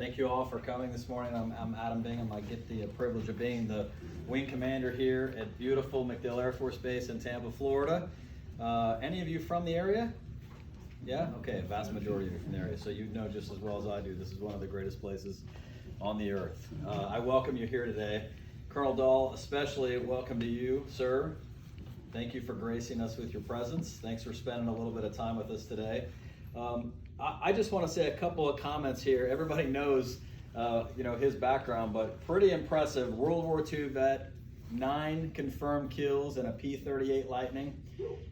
Thank you all for coming this morning. I'm Adam Bingham. I get the privilege of being the wing commander here at beautiful McDill Air Force Base in Tampa, Florida. Any of you from the area? Yeah? Okay, a vast majority of you from the area, so you know just as well as I do, this is one of the greatest places on the earth. I welcome you here today. Colonel Dahl, especially welcome to you, sir. Thank you for gracing us with your presence. Thanks for spending a little bit of time with us today. I just want to say a couple of comments here. Everybody knows, his background, but pretty impressive. World War II vet, 9 confirmed kills in a P-38 Lightning.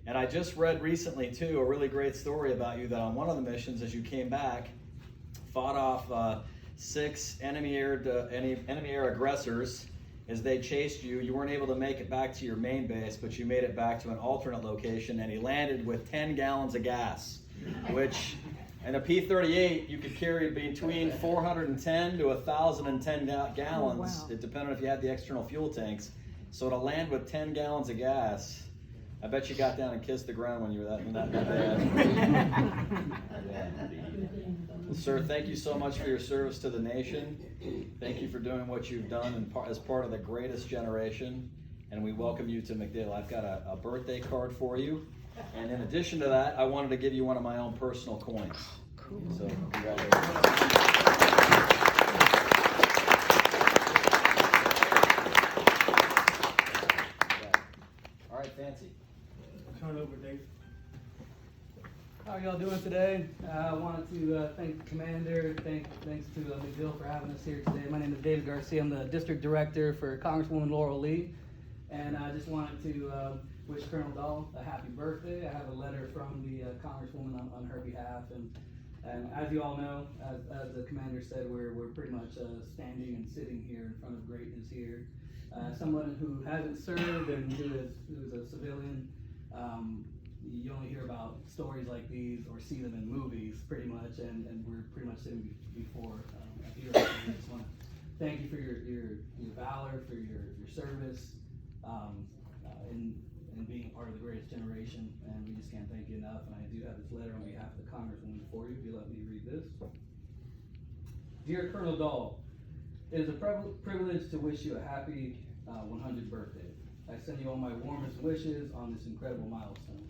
And I just read recently, too, a really great story about you that on one of the missions, as you came back, fought off 6 enemy air aggressors as they chased you. You weren't able to make it back to your main base, but you made it back to an alternate location, and he landed with 10 gallons of gas, which in a P-38, you could carry between 410 to 1,010 gallons. It depended if you had the external fuel tanks. So to land with 10 gallons of gas, I bet you got down and kissed the ground when you were that bad. Well, sir, thank you so much for your service to the nation. Thank you for doing what you've done as part of the greatest generation. And we welcome you to McDill. I've got a birthday card for you. And in addition to that, I wanted to give you one of my own personal coins. Cool. So, congratulations. All right, Fancy. Turn it over, Dave. How are y'all doing today? I wanted to thank the commander. Thanks to McDill for having us here today. My name is David Garcia. I'm the district director for Congresswoman Laurel Lee. And I just wanted to wish Colonel Dahl a happy birthday. I have a letter from the Congresswoman on her behalf. And as you all know, as the commander said, we're pretty much standing and sitting here in front of greatness here. Someone who hasn't served and who is a civilian, you only hear about stories like these or see them in movies pretty much, and we're pretty much sitting before a hero. I just want to thank you for your valor, for your service, in being a part of the greatest generation, and we just can't thank you enough. And I do have this letter on behalf of the Congresswoman for you, if you let me read this. Dear Colonel Dahl, it is a privilege to wish you a happy 100th birthday. I send you all my warmest wishes on this incredible milestone.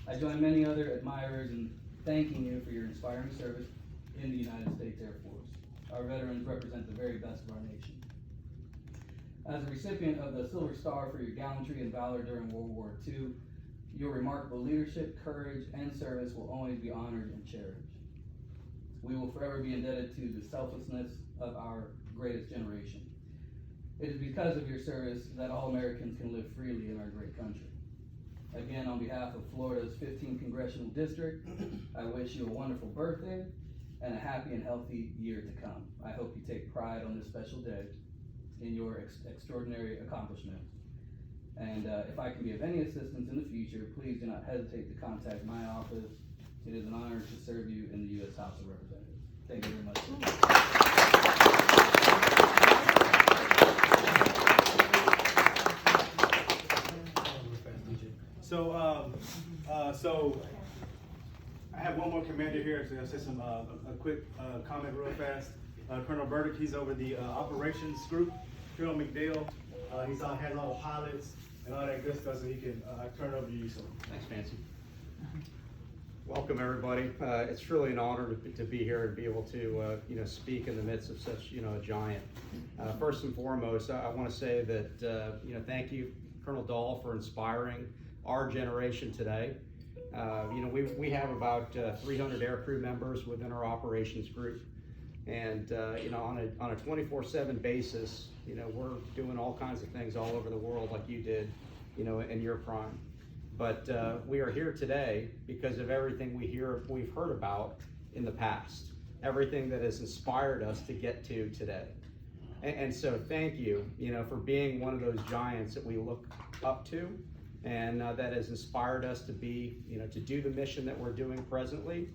I join many other admirers in thanking you for your inspiring service in the United States Air Force. Our veterans represent the very best of our nation. As a recipient of the Silver Star for your gallantry and valor during World War II, your remarkable leadership, courage, and service will always be honored and cherished. We will forever be indebted to the selflessness of our greatest generation. It is because of your service that all Americans can live freely in our great country. Again, on behalf of Florida's 15th Congressional District, I wish you a wonderful birthday and a happy and healthy year to come. I hope you take pride on this special day in your extraordinary accomplishment. And if I can be of any assistance in the future, please do not hesitate to contact my office. It is an honor to serve you in the U.S. House of Representatives. Thank you very much. So I have one more commander here, so I'll say some a quick comment real fast. Colonel Burdick, he's over the operations group. Colonel McDill, has all the pilots and all that good stuff, so he can turn it over to you. So thanks, Fancy. Welcome, everybody. It's truly an honor to be here and be able to speak in the midst of such a giant. First and foremost, I want to say that thank you, Colonel Dahl, for inspiring our generation today. We have about 300 aircrew members within our operations group, and on a 24/7 basis, we're doing all kinds of things all over the world like you did, in your prime. But we are here today because of everything we've heard about in the past, everything that has inspired us to get to today. And so thank you, for being one of those giants that we look up to, and that has inspired us to be, to do the mission that we're doing presently.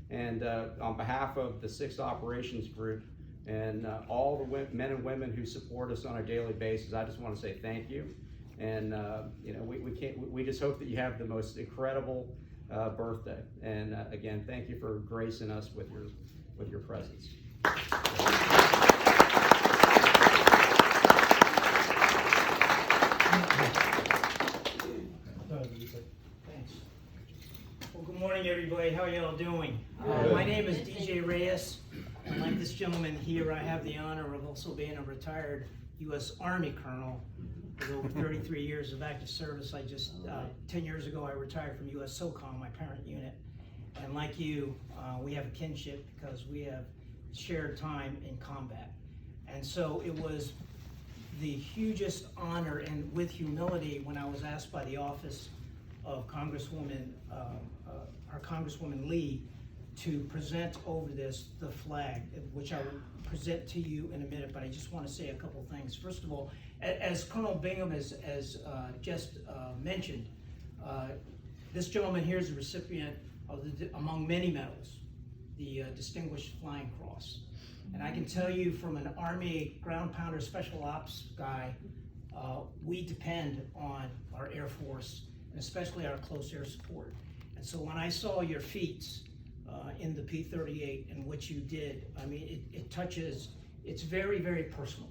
And on behalf of the 6th Operations Group and all the men and women who support us on a daily basis, I just want to say thank you. And we just hope that you have the most incredible birthday. And again, thank you for gracing us with your presence. this gentleman here, I have the honor of also being a retired U.S. Army colonel with over 33 years of active service. 10 years ago, I retired from U.S. SOCOM, my parent unit. And like you, we have a kinship because we have shared time in combat. And so it was the hugest honor, and with humility, when I was asked by the office of Congresswoman, our Congresswoman Lee, to present over this, the flag, which I will present to you in a minute, but I just want to say a couple things. First of all, as Colonel Bingham has just mentioned, this gentleman here is a recipient of among many medals, the Distinguished Flying Cross. And I can tell you from an Army ground pounder special ops guy, we depend on our Air Force, and especially our close air support. And so when I saw your feats in the P-38 and what you did, I mean, it touches, it's very, very personal.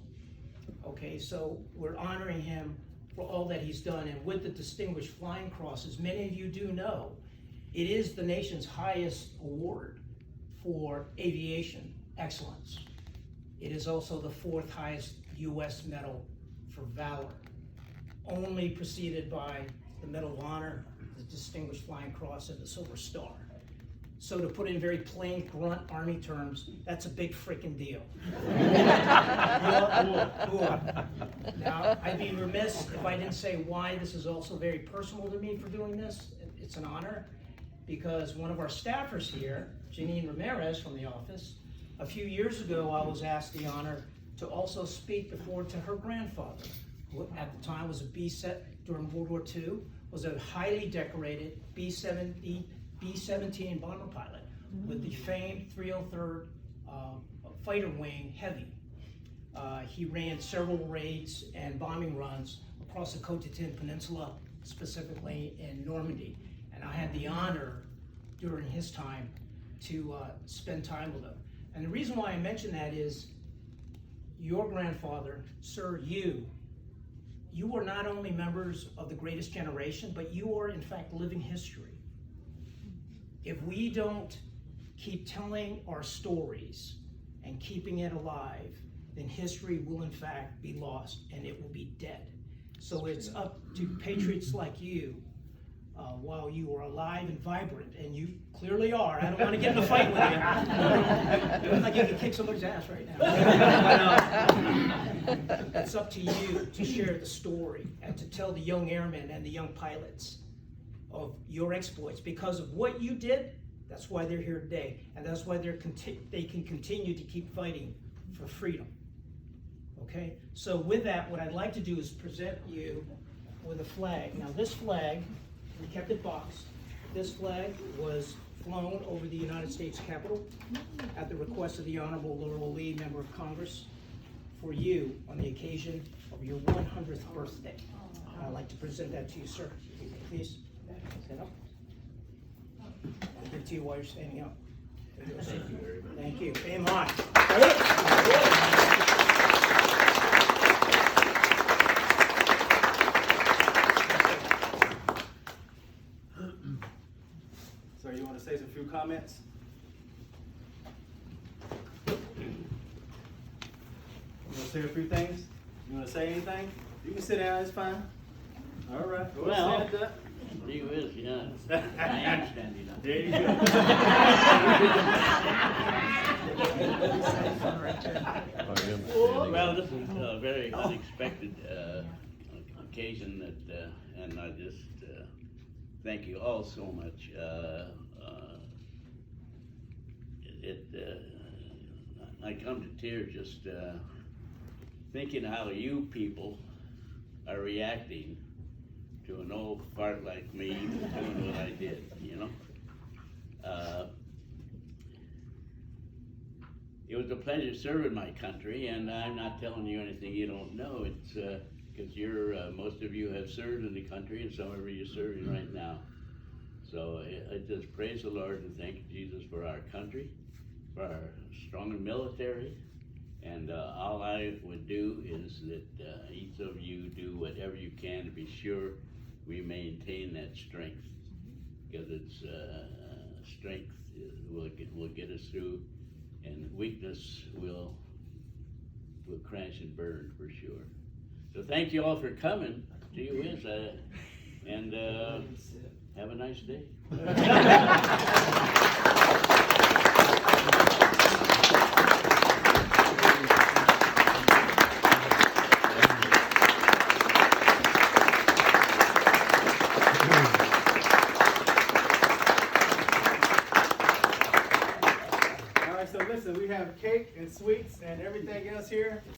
Okay, so we're honoring him for all that he's done. And with the Distinguished Flying Cross, as many of you do know, it is the nation's highest award for aviation excellence. It is also the 4th highest U.S. medal for valor, only preceded by the Medal of Honor, the Distinguished Flying Cross, and the Silver Star. So to put it in very plain, grunt Army terms, that's a big freaking deal. Now, I'd be remiss if I didn't say why this is also very personal to me for doing this. It's an honor because one of our staffers here, Janine Ramirez from the office, a few years ago I was asked the honor to also speak to her grandfather, who at the time was a during World War II, was a highly decorated B-17 bomber pilot with the famed 303rd Fighter Wing Heavy. He ran several raids and bombing runs across the Cotentin Peninsula, specifically in Normandy. And I had the honor during his time to spend time with him. And the reason why I mention that is your grandfather, sir, you are not only members of the greatest generation, but you are in fact living history. If we don't keep telling our stories and keeping it alive, then history will in fact be lost and it will be dead. So it's up to patriots like you, while you are alive and vibrant, and you clearly are. I don't want to get in a fight with you. I look like you can kick somebody's ass right now. It's up to you to share the story and to tell the young airmen and the young pilots of your exploits. Because of what you did, that's why they're here today, and that's why they can continue to keep fighting for freedom. Okay? So with that, what I'd like to do is present you with a flag. Now this flag, we kept it boxed. This flag was flown over the United States Capitol at the request of the Honorable Laurel Lee, Member of Congress, for you on the occasion of your 100th birthday. I'd like to present that to you, sir. Please, stand up. I'll give it to you while you're standing up. Thank you very much. Thank you. Aim high. Sir, you want to say some few comments? You want to say a few things? You want to say anything? You can sit down, it's fine. All right. Well, stand up. gee whiz, yeah. I am standing up. There you go. Well, this is a very unexpected occasion and I just thank you all so much. I come to tears just thinking how you people are reacting to an old fart like me doing what I did, you know? It was a pleasure serving my country, and I'm not telling you anything you don't know. It's because most of you have served in the country, and some of you are serving right now. So I just praise the Lord and thank Jesus for our country, for our strong military, and all I would do is that each of you do whatever you can to be sure we maintain that strength, because it's strength will get us through and weakness will crash and burn for sure. So thank you all for coming. Gee whiz, and have a nice day. All right, so listen, we have cake and sweets and everything else here.